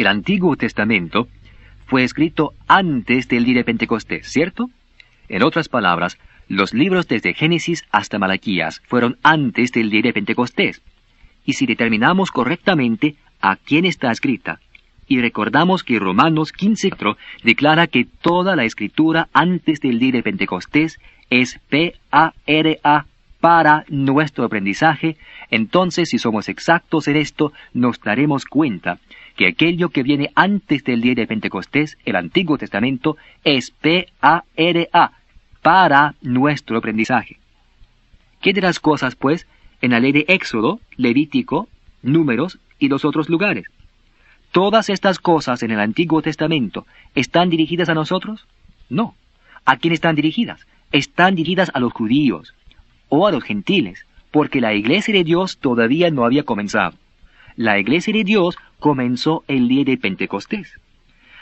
El Antiguo Testamento fue escrito antes del día de Pentecostés, ¿cierto? En otras palabras, los libros desde Génesis hasta Malaquías fueron antes del día de Pentecostés. Y si determinamos correctamente a quién está escrita, y recordamos que Romanos 15:4 declara que toda la escritura antes del día de Pentecostés es P-A-R-A, para nuestro aprendizaje, entonces si somos exactos en esto, nos daremos cuenta que aquello que viene antes del día de Pentecostés, el Antiguo Testamento, es P-A-R-A, para nuestro aprendizaje. ¿Qué de las cosas, pues, en la ley de Éxodo, Levítico, Números y los otros lugares? ¿Todas estas cosas en el Antiguo Testamento están dirigidas a nosotros? No. ¿A quién están dirigidas? Están dirigidas a los judíos o a los gentiles, porque la Iglesia de Dios todavía no había comenzado. La Iglesia de Dios comenzó el día de Pentecostés.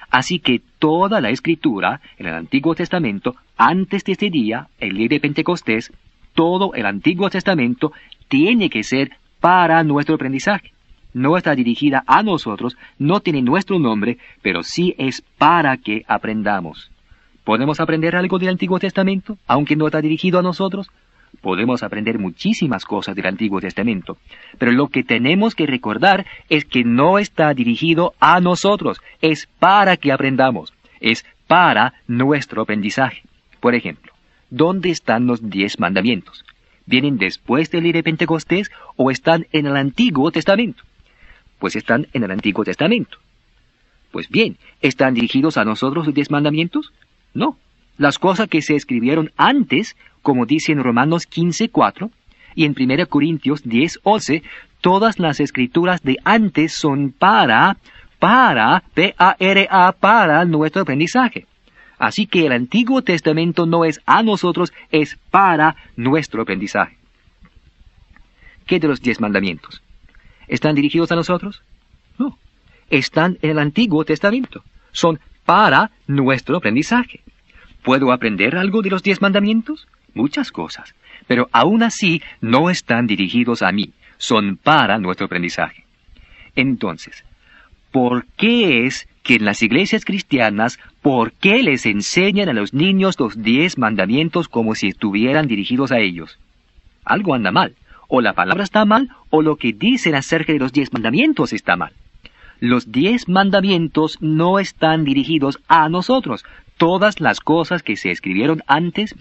Así que toda la Escritura en el Antiguo Testamento, antes de este día, el día de Pentecostés, todo el Antiguo Testamento tiene que ser para nuestro aprendizaje. No está dirigida a nosotros, no tiene nuestro nombre, pero sí es para que aprendamos. ¿Podemos aprender algo del Antiguo Testamento, aunque no está dirigido a nosotros? Podemos aprender muchísimas cosas del Antiguo Testamento, pero lo que tenemos que recordar es que no está dirigido a nosotros, es para que aprendamos, es para nuestro aprendizaje. Por ejemplo, ¿dónde están los 10 mandamientos? ¿Vienen después del día de Pentecostés o están en el Antiguo Testamento? Pues están en el Antiguo Testamento. Pues bien, ¿están dirigidos a nosotros los 10 mandamientos? No. Las cosas que se escribieron antes, como dice en Romanos 15:4 y en 1 Corintios 10:11, todas las escrituras de antes son para P-A-R-A, para nuestro aprendizaje. Así que el Antiguo Testamento no es a nosotros, es para nuestro aprendizaje. ¿Qué de los 10 mandamientos? ¿Están dirigidos a nosotros? No. Están en el Antiguo Testamento. Son para nuestro aprendizaje. ¿Puedo aprender algo de los 10 mandamientos? Muchas cosas. Pero aún así no están dirigidos a mí. Son para nuestro aprendizaje. Entonces, ¿por qué es que en las iglesias cristianas, por qué les enseñan a los niños los 10 mandamientos como si estuvieran dirigidos a ellos? Algo anda mal. O la palabra está mal, o lo que dicen acerca de los 10 mandamientos está mal. Los 10 mandamientos no están dirigidos a nosotros. Todas las cosas que se escribieron antes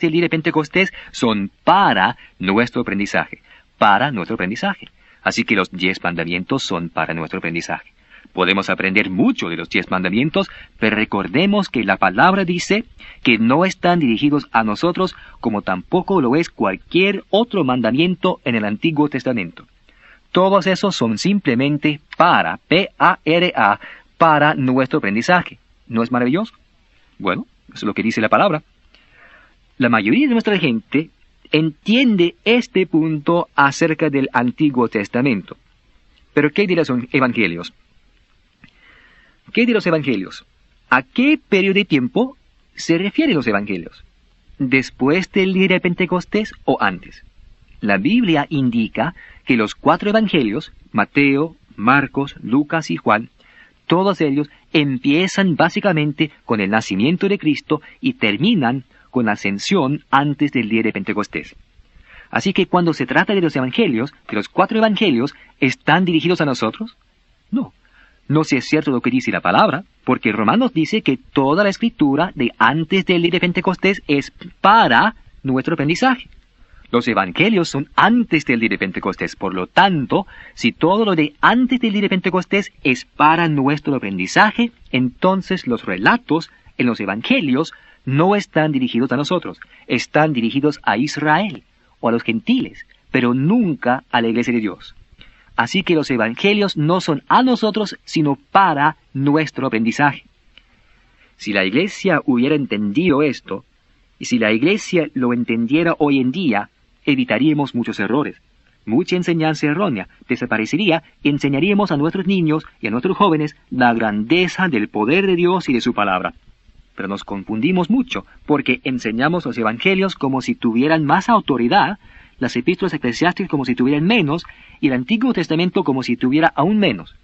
del día de Pentecostés, son para nuestro aprendizaje. Para nuestro aprendizaje. Así que los 10 mandamientos son para nuestro aprendizaje. Podemos aprender mucho de los 10 mandamientos, pero recordemos que la palabra dice que no están dirigidos a nosotros, como tampoco lo es cualquier otro mandamiento en el Antiguo Testamento. Todos esos son simplemente para, P-A-R-A, para nuestro aprendizaje. ¿No es maravilloso? Bueno, eso es lo que dice la palabra. La mayoría de nuestra gente entiende este punto acerca del Antiguo Testamento. Pero ¿qué de los evangelios? ¿Qué de los evangelios? ¿A qué periodo de tiempo se refieren los evangelios? ¿Después del día de Pentecostés o antes? La Biblia indica que los 4 evangelios, Mateo, Marcos, Lucas y Juan, todos ellos empiezan básicamente con el nacimiento de Cristo y terminan con la ascensión antes del día de Pentecostés. Así que cuando se trata de los evangelios, de los 4 evangelios, ¿están dirigidos a nosotros? No. No sé si es cierto lo que dice la palabra, porque Romanos dice que toda la escritura de antes del día de Pentecostés es para nuestro aprendizaje. Los evangelios son antes del día de Pentecostés, por lo tanto, si todo lo de antes del día de Pentecostés es para nuestro aprendizaje, entonces los relatos en los evangelios no están dirigidos a nosotros, están dirigidos a Israel o a los gentiles, pero nunca a la iglesia de Dios. Así que los evangelios no son a nosotros, sino para nuestro aprendizaje. Si la iglesia hubiera entendido esto, y si la iglesia lo entendiera hoy en día, evitaríamos muchos errores. Mucha enseñanza errónea desaparecería y enseñaríamos a nuestros niños y a nuestros jóvenes la grandeza del poder de Dios y de su palabra. Pero nos confundimos mucho, porque enseñamos los evangelios como si tuvieran más autoridad, las epístolas eclesiásticas como si tuvieran menos, y el Antiguo Testamento como si tuviera aún menos.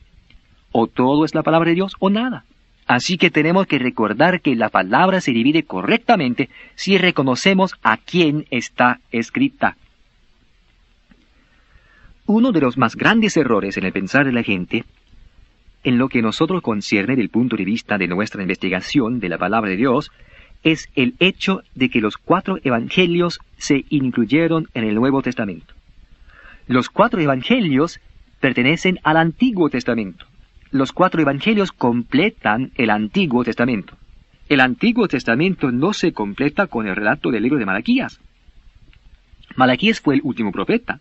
O todo es la palabra de Dios o nada. Así que tenemos que recordar que la palabra se divide correctamente si reconocemos a quién está escrita. Uno de los más grandes errores en el pensar de la gente, en lo que nosotros concierne del punto de vista de nuestra investigación de la palabra de Dios, es el hecho de que los 4 evangelios se incluyeron en el Nuevo Testamento. Los 4 evangelios pertenecen al Antiguo Testamento. Los 4 evangelios completan el Antiguo Testamento. El Antiguo Testamento no se completa con el relato del libro de Malaquías. Malaquías fue el último profeta.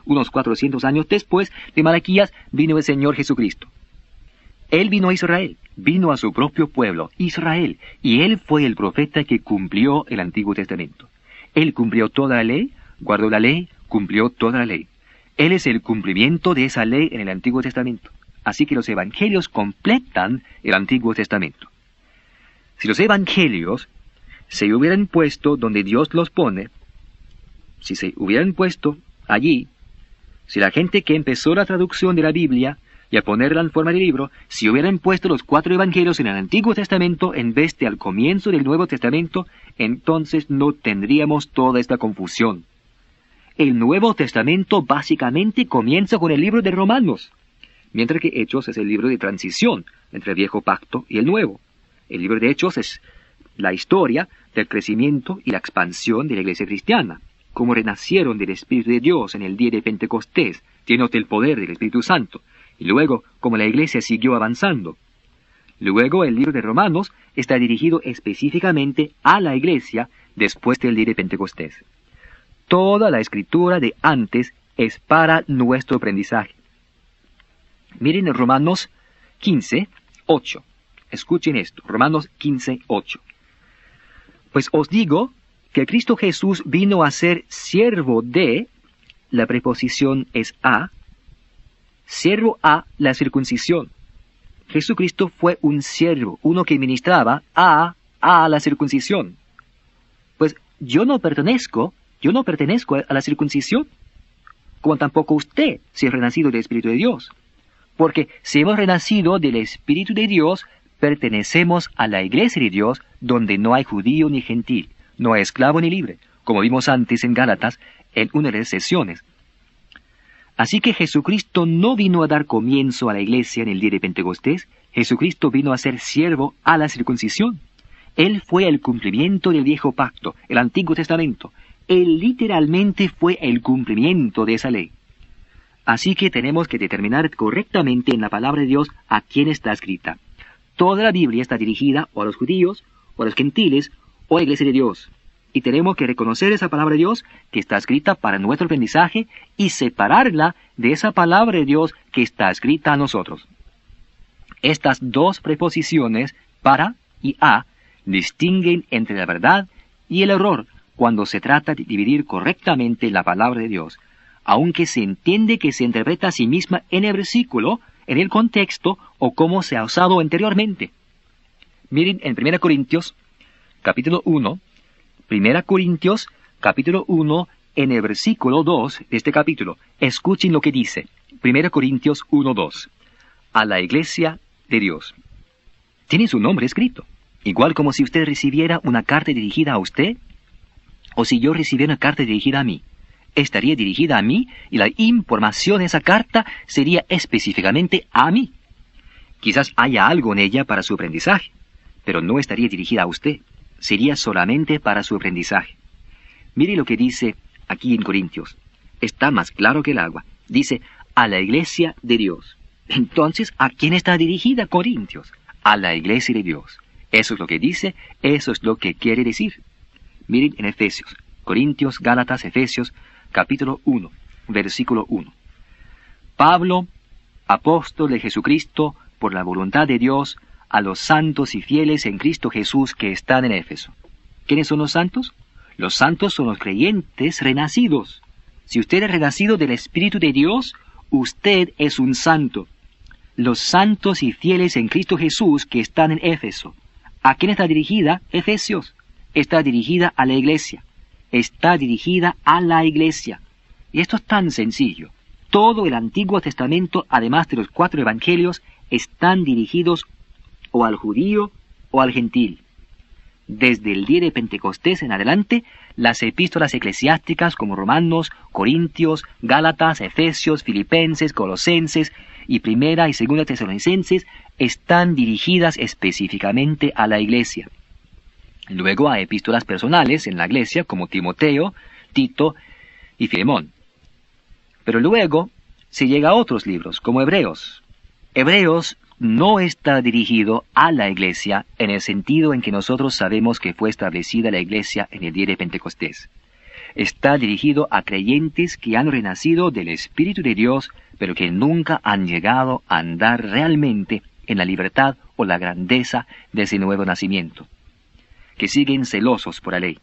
Unos 400 años después de Malaquías vino el Señor Jesucristo. Él vino a Israel, vino a su propio pueblo, Israel, y Él fue el profeta que cumplió el Antiguo Testamento. Él cumplió toda la ley, guardó la ley, cumplió toda la ley. Él es el cumplimiento de esa ley en el Antiguo Testamento. Así que los evangelios completan el Antiguo Testamento. Si los evangelios se hubieran puesto donde Dios los pone, si se hubieran puesto allí, si la gente que empezó la traducción de la Biblia y a ponerla en forma de libro, si hubieran puesto los 4 evangelios en el Antiguo Testamento en vez de al comienzo del Nuevo Testamento, entonces no tendríamos toda esta confusión. El Nuevo Testamento básicamente comienza con el libro de Romanos, mientras que Hechos es el libro de transición entre el Viejo Pacto y el Nuevo. El libro de Hechos es la historia del crecimiento y la expansión de la iglesia cristiana, cómo renacieron del Espíritu de Dios en el día de Pentecostés, llenos del poder del Espíritu Santo, y luego cómo la iglesia siguió avanzando. Luego el libro de Romanos está dirigido específicamente a la iglesia después del día de Pentecostés. Toda la escritura de antes es para nuestro aprendizaje. Miren en Romanos 15, 8. Escuchen esto, Romanos 15, 8. Pues os digo que Cristo Jesús vino a ser siervo de, la preposición es a, siervo a la circuncisión. Jesucristo fue un siervo, uno que ministraba a la circuncisión. Pues yo no pertenezco a la circuncisión, como tampoco usted si es renacido del Espíritu de Dios. Porque si hemos renacido del Espíritu de Dios, pertenecemos a la iglesia de Dios, donde no hay judío ni gentil, no hay esclavo ni libre, como vimos antes en Gálatas, en una de las sesiones. Así que Jesucristo no vino a dar comienzo a la iglesia en el día de Pentecostés, Jesucristo vino a ser siervo a la circuncisión. Él fue el cumplimiento del Viejo Pacto, el Antiguo Testamento. Él literalmente fue el cumplimiento de esa ley. Así que tenemos que determinar correctamente en la palabra de Dios a quién está escrita. Toda la Biblia está dirigida o a los judíos, o a los gentiles, o a la iglesia de Dios. Y tenemos que reconocer esa palabra de Dios que está escrita para nuestro aprendizaje y separarla de esa palabra de Dios que está escrita a nosotros. Estas 2 preposiciones, para y a, distinguen entre la verdad y el error cuando se trata de dividir correctamente la palabra de Dios, aunque se entiende que se interpreta a sí misma en el versículo, en el contexto o como se ha usado anteriormente. Miren en 1 Corintios, capítulo 1, 1 Corintios, capítulo 1, en el versículo 2 de este capítulo. Escuchen lo que dice, 1 Corintios 1, 2. A la iglesia de Dios. Tiene su nombre escrito, igual como si usted recibiera una carta dirigida a usted, o si yo recibiera una carta dirigida a mí. Estaría dirigida a mí y la información de esa carta sería específicamente a mí. Quizás haya algo en ella para su aprendizaje, pero no estaría dirigida a usted. Sería solamente para su aprendizaje. Mire lo que dice aquí en Corintios. Está más claro que el agua. Dice, a la iglesia de Dios. Entonces, ¿a quién está dirigida Corintios? A la iglesia de Dios. Eso es lo que dice, eso es lo que quiere decir. Miren en Efesios, Corintios, Gálatas, Efesios, capítulo 1, versículo 1. Pablo, apóstol de Jesucristo, por la voluntad de Dios, a los santos y fieles en Cristo Jesús que están en Éfeso. ¿Quiénes son los santos? Los santos son los creyentes renacidos. Si usted es renacido del Espíritu de Dios, usted es un santo. Los santos y fieles en Cristo Jesús que están en Éfeso. ¿A quién está dirigida Efesios? Está dirigida a la iglesia. Está dirigida a la iglesia. Y esto es tan sencillo. Todo el Antiguo Testamento, además de los 4 evangelios, están dirigidos o al judío o al gentil. Desde el día de Pentecostés en adelante, las epístolas eclesiásticas como Romanos, Corintios, Gálatas, Efesios, Filipenses, Colosenses y Primera y Segunda Tesalonicenses están dirigidas específicamente a la iglesia. Luego hay epístolas personales en la iglesia como Timoteo, Tito y Filemón. Pero luego se llega a otros libros como Hebreos. Hebreos no está dirigido a la iglesia en el sentido en que nosotros sabemos que fue establecida la iglesia en el día de Pentecostés. Está dirigido a creyentes que han renacido del Espíritu de Dios, pero que nunca han llegado a andar realmente en la libertad o la grandeza de ese nuevo nacimiento, que siguen celosos por la ley.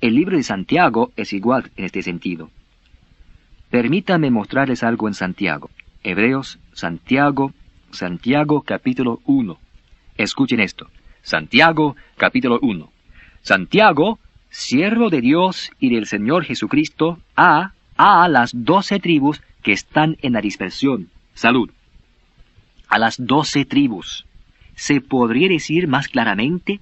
El libro de Santiago es igual en este sentido. Permítanme mostrarles algo en Santiago. Hebreos, Santiago capítulo 1. Escuchen esto. Santiago capítulo 1. Santiago, siervo de Dios y del Señor Jesucristo, a las 12 tribus que están en la dispersión. Salud. A las 12 tribus. ¿Se podría decir más claramente?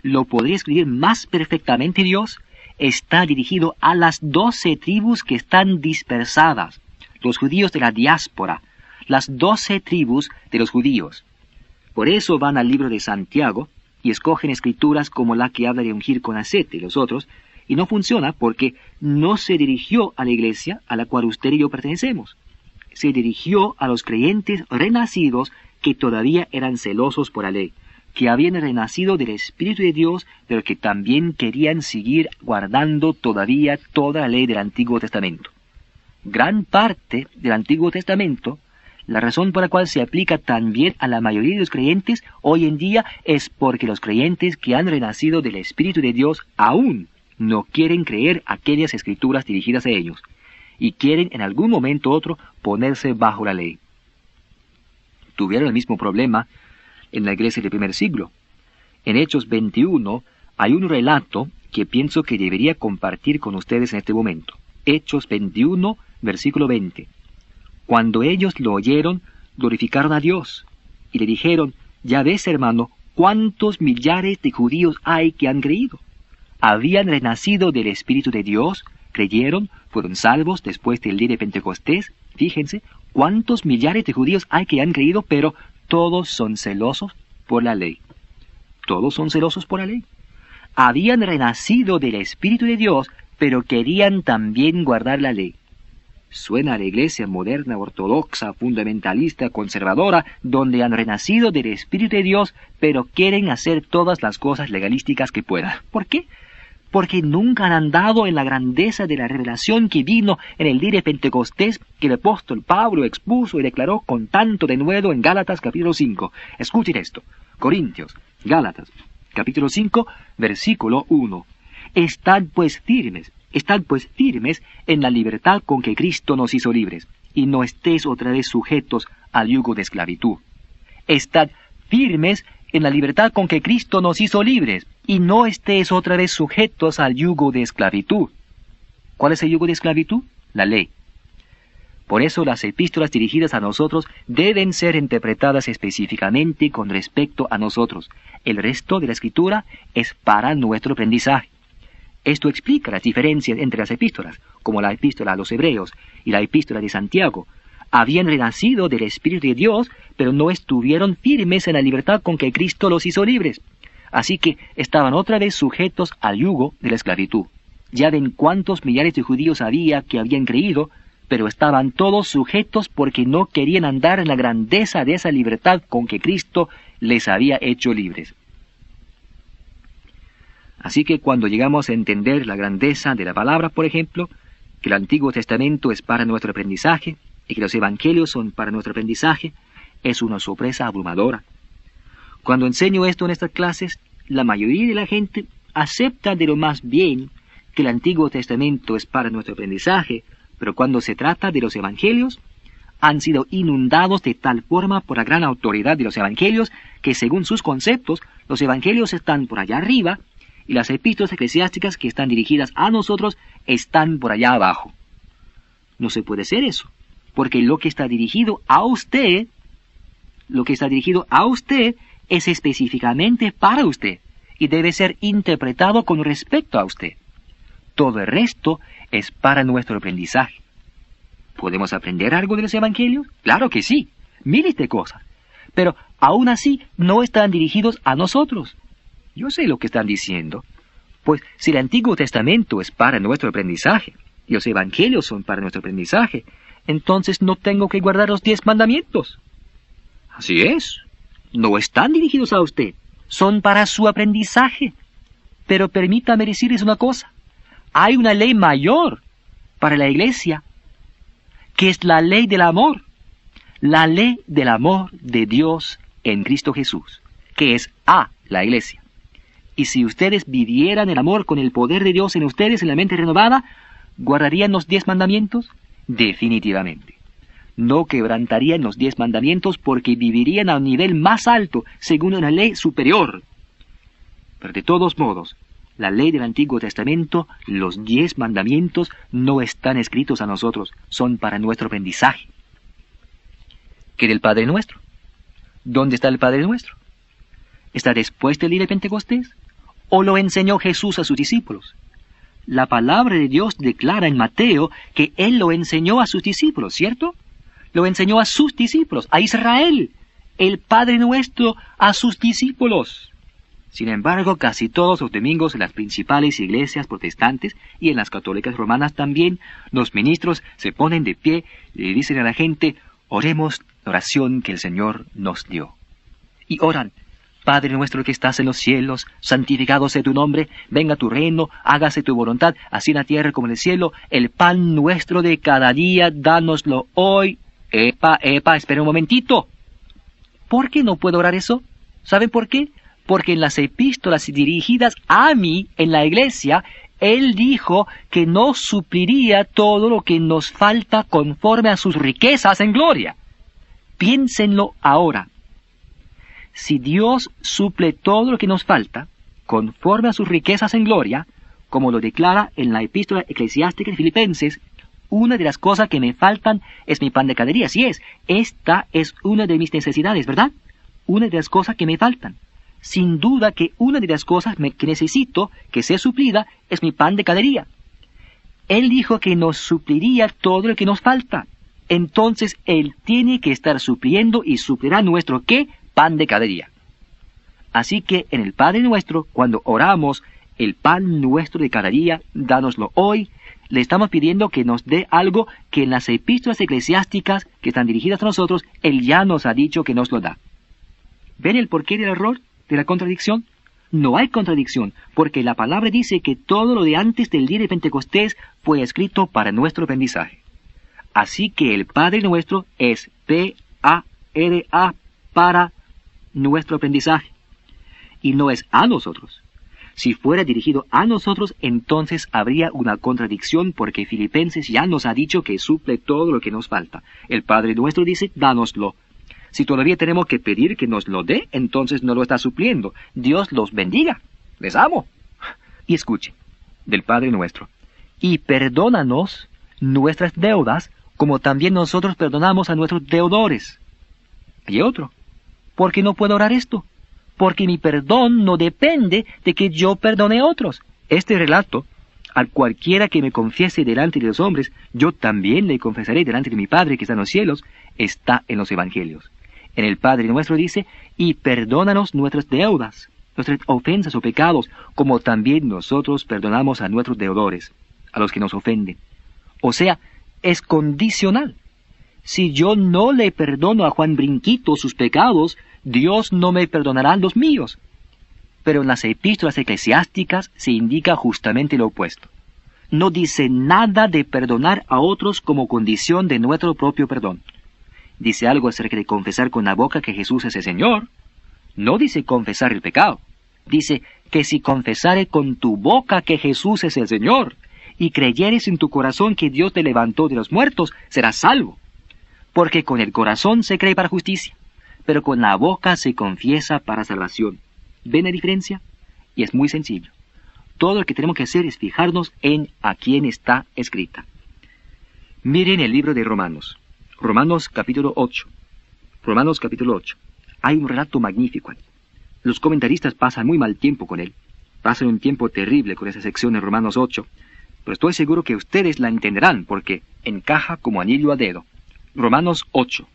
¿Lo podría escribir más perfectamente Dios? Está dirigido a las 12 tribus que están dispersadas, los judíos de la diáspora, las 12 tribus de los judíos. Por eso van al libro de Santiago y escogen escrituras como la que habla de ungir con aceite y los otros, y no funciona porque no se dirigió a la iglesia a la cual usted y yo pertenecemos. Se dirigió a los creyentes renacidos que todavía eran celosos por la ley, que habían renacido del Espíritu de Dios, pero que también querían seguir guardando todavía toda la ley del Antiguo Testamento. Gran parte del Antiguo Testamento, la razón por la cual se aplica también a la mayoría de los creyentes hoy en día es porque los creyentes que han renacido del Espíritu de Dios aún no quieren creer aquellas escrituras dirigidas a ellos, y quieren en algún momento u otro ponerse bajo la ley. Tuvieron el mismo problema en la iglesia del primer siglo. En Hechos 21 hay un relato que pienso que debería compartir con ustedes en este momento. Hechos 21, versículo 20. Cuando ellos lo oyeron, glorificaron a Dios, y le dijeron, ya ves, hermano, cuántos millares de judíos hay que han creído. Habían renacido del Espíritu de Dios, creyeron, fueron salvos después del día de Pentecostés. Fíjense, cuántos millares de judíos hay que han creído, pero todos son celosos por la ley. Todos son celosos por la ley. Habían renacido del Espíritu de Dios, pero querían también guardar la ley. Suena a la iglesia moderna, ortodoxa, fundamentalista, conservadora, donde han renacido del Espíritu de Dios, pero quieren hacer todas las cosas legalísticas que puedan. ¿Por qué? Porque nunca han andado en la grandeza de la revelación que vino en el día de Pentecostés, que el apóstol Pablo expuso y declaró con tanto denuedo en Gálatas capítulo 5. Escuchen esto. Corintios, Gálatas, capítulo 5, versículo 1. Estad pues firmes en la libertad con que Cristo nos hizo libres, y no estéis otra vez sujetos al yugo de esclavitud. Estad firmes en la libertad con que Cristo nos hizo libres, y no estéis otra vez sujetos al yugo de esclavitud. ¿Cuál es el yugo de esclavitud? La ley. Por eso las epístolas dirigidas a nosotros deben ser interpretadas específicamente con respecto a nosotros. El resto de la Escritura es para nuestro aprendizaje. Esto explica las diferencias entre las epístolas, como la epístola a los Hebreos y la epístola de Santiago. Habían renacido del Espíritu de Dios, pero no estuvieron firmes en la libertad con que Cristo los hizo libres. Así que estaban otra vez sujetos al yugo de la esclavitud. Ya ven cuántos millares de judíos había que habían creído, pero estaban todos sujetos porque no querían andar en la grandeza de esa libertad con que Cristo les había hecho libres. Así que cuando llegamos a entender la grandeza de la palabra, por ejemplo, que el Antiguo Testamento es para nuestro aprendizaje y que los Evangelios son para nuestro aprendizaje, es una sorpresa abrumadora. Cuando enseño esto en estas clases, la mayoría de la gente acepta de lo más bien que el Antiguo Testamento es para nuestro aprendizaje, pero cuando se trata de los Evangelios, han sido inundados de tal forma por la gran autoridad de los Evangelios que según sus conceptos, los Evangelios están por allá arriba y las epístolas eclesiásticas que están dirigidas a nosotros están por allá abajo. No se puede ser eso, porque lo que está dirigido a usted lo que está dirigido a usted es específicamente para usted y debe ser interpretado con respecto a usted. Todo el resto es para nuestro aprendizaje. ¿Podemos aprender algo de los evangelios? Claro que sí, miles de cosas. Pero aún así no están dirigidos a nosotros. Yo sé lo que están diciendo. Pues si el Antiguo Testamento es para nuestro aprendizaje, y los evangelios son para nuestro aprendizaje, entonces no tengo que guardar los 10 mandamientos. Así es. No están dirigidos a usted. Son para su aprendizaje. Pero permítame decirles una cosa. Hay una ley mayor para la iglesia, que es la ley del amor. La ley del amor de Dios en Cristo Jesús, que es a la iglesia. Y si ustedes vivieran el amor con el poder de Dios en ustedes, en la mente renovada, ¿guardarían los 10 mandamientos? Definitivamente. No quebrantarían los 10 mandamientos porque vivirían a un nivel más alto, según una ley superior. Pero de todos modos, la ley del Antiguo Testamento, los 10 mandamientos, no están escritos a nosotros, son para nuestro aprendizaje. ¿Qué del Padre Nuestro? ¿Dónde está el Padre Nuestro? ¿Está después del día de Pentecostés? ¿O lo enseñó Jesús a sus discípulos? La palabra de Dios declara en Mateo que Él lo enseñó a sus discípulos, ¿cierto? Lo enseñó a sus discípulos, a Israel, el Padre Nuestro a sus discípulos. Sin embargo, casi todos los domingos en las principales iglesias protestantes y en las católicas romanas también, los ministros se ponen de pie y dicen a la gente, oremos la oración que el Señor nos dio. Y oran, Padre nuestro que estás en los cielos, santificado sea tu nombre, venga tu reino, hágase tu voluntad, así en la tierra como en el cielo, el pan nuestro de cada día, dánoslo hoy. Espera un momentito. ¿Por qué no puedo orar eso? ¿Saben por qué? Porque en las epístolas dirigidas a mí, en la iglesia, Él dijo que nos supliría todo lo que nos falta conforme a sus riquezas en gloria. Piénsenlo ahora. Si Dios suple todo lo que nos falta, conforme a sus riquezas en gloria, como lo declara en la epístola eclesiástica de Filipenses, una de las cosas que me faltan es mi pan de cada día. Así es, esta es una de mis necesidades, ¿verdad? Una de las cosas que me faltan. Sin duda que una de las cosas que necesito que sea suplida es mi pan de cada día. Él dijo que nos supliría todo lo que nos falta. Entonces Él tiene que estar supliendo y suplirá nuestro ¿qué? Pan de cada día. Así que en el Padre Nuestro, cuando oramos, el pan nuestro de cada día, dánoslo hoy, le estamos pidiendo que nos dé algo que en las epístolas eclesiásticas que están dirigidas a nosotros, Él ya nos ha dicho que nos lo da. ¿Ven el porqué del error, de la contradicción? No hay contradicción, porque la palabra dice que todo lo de antes del día de Pentecostés fue escrito para nuestro aprendizaje. Así que el Padre Nuestro es P-A-R-A, para nuestro aprendizaje, y no es a nosotros. Si fuera dirigido a nosotros, entonces habría una contradicción, porque Filipenses ya nos ha dicho que suple todo lo que nos falta. El Padre Nuestro dice, dánoslo. Si todavía tenemos que pedir que nos lo dé, entonces no lo está supliendo. Dios los bendiga. Les amo. Y escuche, del Padre Nuestro. Y perdónanos nuestras deudas, como también nosotros perdonamos a nuestros deudores. Y otro. ¿Por qué no puedo orar esto? Porque mi perdón no depende de que yo perdone a otros. Este relato, al cualquiera que me confiese delante de los hombres, yo también le confesaré delante de mi Padre que está en los cielos, está en los evangelios. En el Padre Nuestro dice, y perdónanos nuestras deudas, nuestras ofensas o pecados, como también nosotros perdonamos a nuestros deudores, a los que nos ofenden. O sea, es condicional. Si yo no le perdono a Juan Brinquito sus pecados, Dios no me perdonará los míos. Pero en las epístolas eclesiásticas se indica justamente lo opuesto. No dice nada de perdonar a otros como condición de nuestro propio perdón. Dice algo acerca de confesar con la boca que Jesús es el Señor. No dice confesar el pecado. Dice que si confesare con tu boca que Jesús es el Señor, y creyeres en tu corazón que Dios te levantó de los muertos, serás salvo. Porque con el corazón se cree para justicia, pero con la boca se confiesa para salvación. ¿Ven la diferencia? Y es muy sencillo. Todo lo que tenemos que hacer es fijarnos en a quién está escrita. Miren el libro de Romanos. Romanos capítulo 8. Romanos capítulo 8. Hay un relato magnífico ahí. Los comentaristas pasan muy mal tiempo con él. Pasan un tiempo terrible con esa sección de Romanos 8. Pero estoy seguro que ustedes la entenderán porque encaja como anillo al dedo. Romanos 8.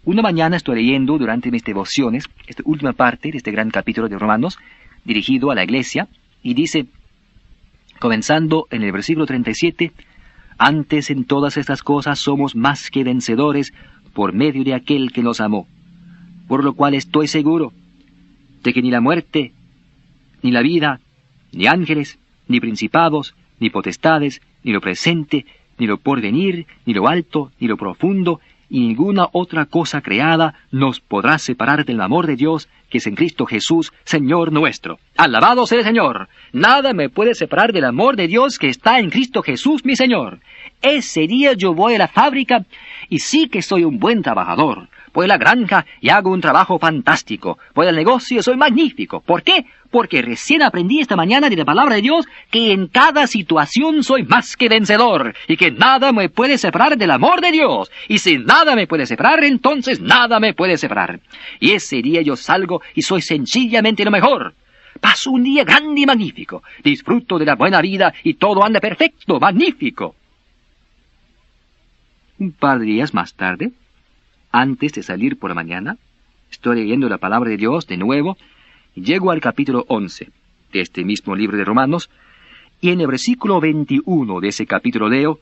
Una mañana estoy leyendo durante mis devociones esta última parte de este gran capítulo de Romanos, dirigido a la iglesia, y dice, comenzando en el versículo 37, antes en todas estas cosas somos más que vencedores por medio de aquel que nos amó. Por lo cual estoy seguro de que ni la muerte, ni la vida, ni ángeles, ni principados, ni potestades, ni lo presente, ni lo porvenir, ni lo alto, ni lo profundo, y ninguna otra cosa creada nos podrá separar del amor de Dios que es en Cristo Jesús, Señor nuestro. ¡Alabado sea el Señor! Nada me puede separar del amor de Dios que está en Cristo Jesús, mi Señor. Ese día yo voy a la fábrica y sí que soy un buen trabajador. Voy a la granja y hago un trabajo fantástico. Voy al negocio y soy magnífico. ¿Por qué? Porque recién aprendí esta mañana de la palabra de Dios que en cada situación soy más que vencedor y que nada me puede separar del amor de Dios. Y si nada me puede separar, entonces nada me puede separar. Y ese día yo salgo y soy sencillamente lo mejor. Paso un día grande y magnífico. Disfruto de la buena vida y todo anda perfecto, magnífico. Un par de días más tarde, antes de salir por la mañana, estoy leyendo la palabra de Dios de nuevo, y llego al capítulo 11 de este mismo libro de Romanos, y en el versículo 21 de ese capítulo leo,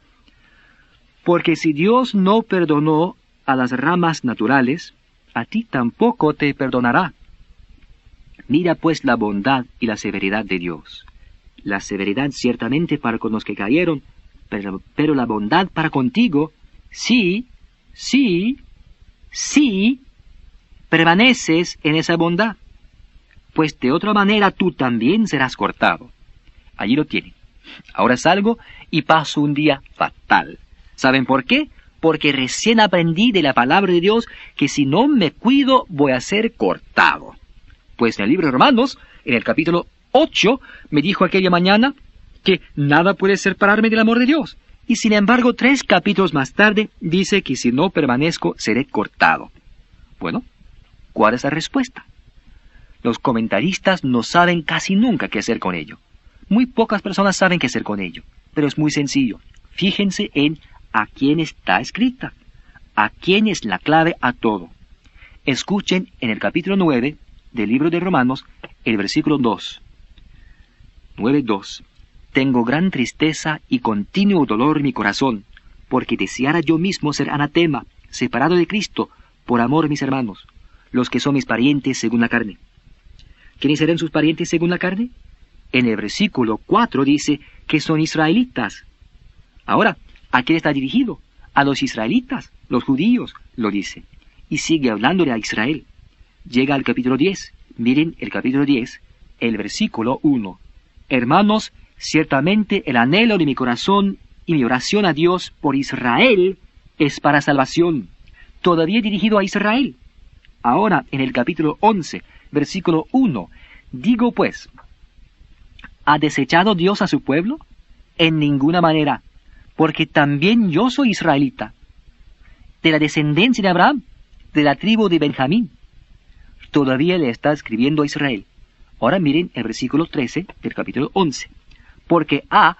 porque si Dios no perdonó a las ramas naturales, a ti tampoco te perdonará. Mira pues la bondad y la severidad de Dios. La severidad ciertamente para con los que cayeron, pero la bondad para contigo, sí, permaneces en esa bondad, pues de otra manera tú también serás cortado. Allí lo tienen. Ahora salgo y paso un día fatal. ¿Saben por qué? Porque recién aprendí de la palabra de Dios que si no me cuido voy a ser cortado. Pues en el libro de Romanos, en el capítulo 8, me dijo aquella mañana que nada puede separarme del amor de Dios. Y sin embargo, 3 capítulos más tarde, dice que si no permanezco, seré cortado. Bueno, ¿cuál es la respuesta? Los comentaristas no saben casi nunca qué hacer con ello. Muy pocas personas saben qué hacer con ello, pero es muy sencillo. Fíjense en a quién está escrita, a quién es la clave a todo. Escuchen en el capítulo 9 del libro de Romanos, el versículo 2. 9:2. Tengo gran tristeza y continuo dolor en mi corazón, porque deseara yo mismo ser anatema, separado de Cristo, por amor a mis hermanos, los que son mis parientes según la carne. ¿Quiénes serán sus parientes según la carne? En el versículo 4 dice que son israelitas. Ahora, ¿a quién está dirigido? A los israelitas, los judíos, lo dice. Y sigue hablándole a Israel. Llega al capítulo 10. Miren el capítulo 10, el versículo 1. Hermanos, ciertamente el anhelo de mi corazón y mi oración a Dios por Israel es para salvación. Todavía dirigido a Israel. Ahora, en el capítulo 11, versículo 1, digo pues, ¿ha desechado Dios a su pueblo? En ninguna manera, porque también yo soy israelita, de la descendencia de Abraham, de la tribu de Benjamín. Todavía le está escribiendo a Israel. Ahora miren el versículo 13 del capítulo 11. Porque a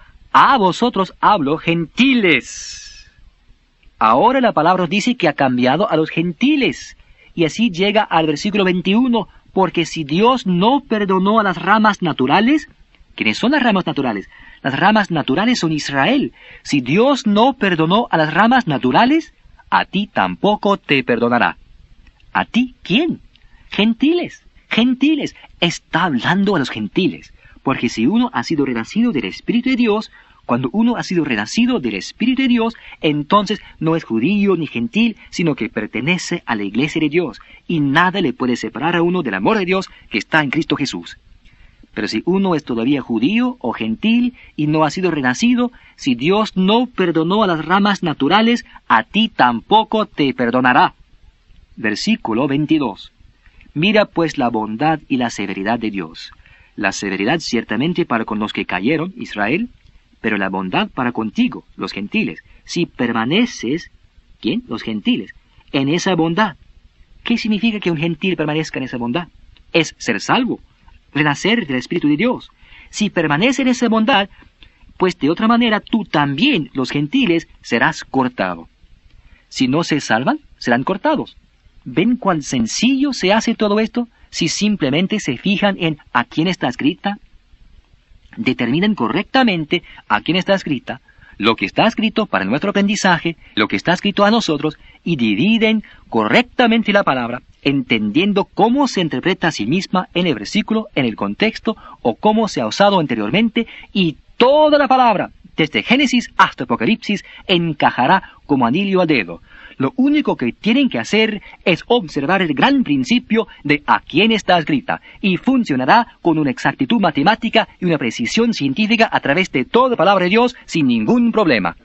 vosotros hablo gentiles. Ahora la palabra nos dice que ha cambiado a los gentiles. Y así llega al versículo 21. Porque si Dios no perdonó a las ramas naturales, ¿quiénes son las ramas naturales? Las ramas naturales son Israel. Si Dios no perdonó a las ramas naturales, a ti tampoco te perdonará. ¿A ti quién? Gentiles. Gentiles. Está hablando a los gentiles. Porque si uno ha sido renacido del Espíritu de Dios, cuando uno ha sido renacido del Espíritu de Dios, entonces no es judío ni gentil, sino que pertenece a la iglesia de Dios, y nada le puede separar a uno del amor de Dios que está en Cristo Jesús. Pero si uno es todavía judío o gentil y no ha sido renacido, si Dios no perdonó a las ramas naturales, a ti tampoco te perdonará. Versículo 22. Mira pues la bondad y la severidad de Dios. La severidad ciertamente para con los que cayeron, Israel, pero la bondad para contigo, los gentiles. Si permaneces, ¿quién? Los gentiles, en esa bondad. ¿Qué significa que un gentil permanezca en esa bondad? Es ser salvo, renacer del Espíritu de Dios. Si permanece en esa bondad, pues de otra manera tú también, los gentiles, serás cortado. Si no se salvan, serán cortados. ¿Ven cuán sencillo se hace todo esto si simplemente se fijan en a quién está escrita? Determinen correctamente a quién está escrita, lo que está escrito para nuestro aprendizaje, lo que está escrito a nosotros, y dividen correctamente la palabra, entendiendo cómo se interpreta a sí misma en el versículo, en el contexto, o cómo se ha usado anteriormente, y toda la palabra, desde Génesis hasta Apocalipsis, encajará como anillo al dedo. Lo único que tienen que hacer es observar el gran principio de a quién está escrita, y funcionará con una exactitud matemática y una precisión científica a través de toda la palabra de Dios sin ningún problema.